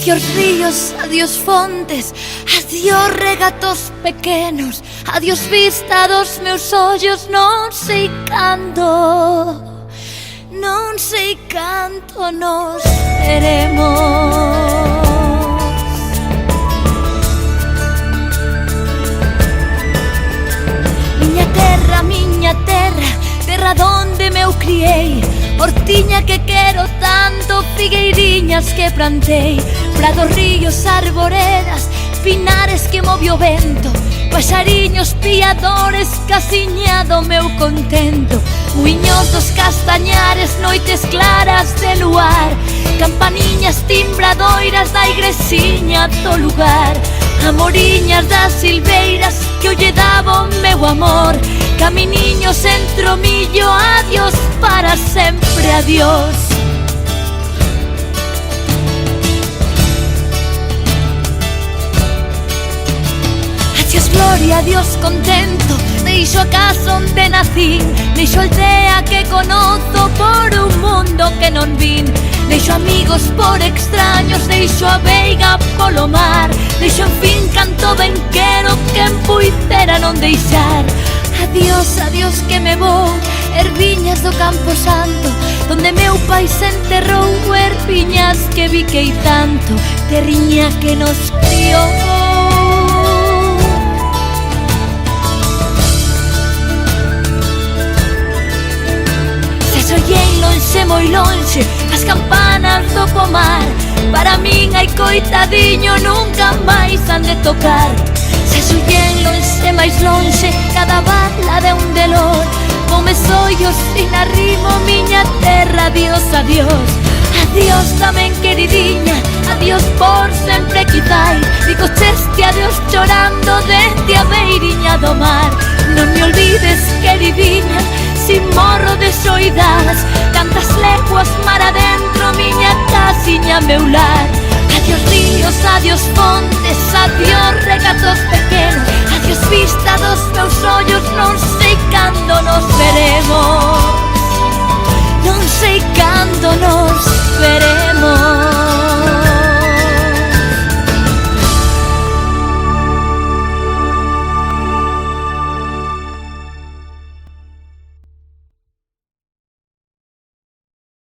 Adiós ríos, adiós fontes, adiós regatos pequenos, adiós vista dos meus ollos, non sei cando nos veremos. Miña terra, terra donde me eu criei, hortiña que quero tanto, figueiriñas que plantei, prados, ríos, arboredas, pinares que move o vento, paxariños piadores, casiña do meu contento, muiños dos castañares, noites claras de luar, campaniñas timbradoiras da igresiña do lugar, amoriñas das silveiras que eu lle daba o meu amor, caminiños entre o millo, adiós para sempre, adiós. Adiós gloria, adiós contento, deixo a casa onde nací, deixo a aldea que conozo por un mundo que non vin, deixo amigos por extraños, deixo a veiga polo mar, deixo en fin canto ben quero que en puidera non deixar. Adiós, adiós que me vou, erviñas do Campo Santo, donde meu pai se enterrou, erviñas que biquei tanto, terriña que nos criou. Se sollei lonxe, moi lonxe, as campanas do pomar, para min hai coitadiño, nunca máis han de tocar. Se sollei lonxe, máis lonxe, cada bala de un delor, con mes ollos sin arrimo, miña terra, adiós, adiós. Adiós tamén queridinha, adiós por sempre quizai, digo cheste adiós chorando dende a beiriña do mar. Non me olvides queridinha, si morro de soidades, cantas leguas mar adentro, miña casiña, meu lar. Adiós ríos, adiós fontes, adiós regatos pequenos, adiós vista dos meus ollos, non sei cando nos veremos, non sei cando nos veremos.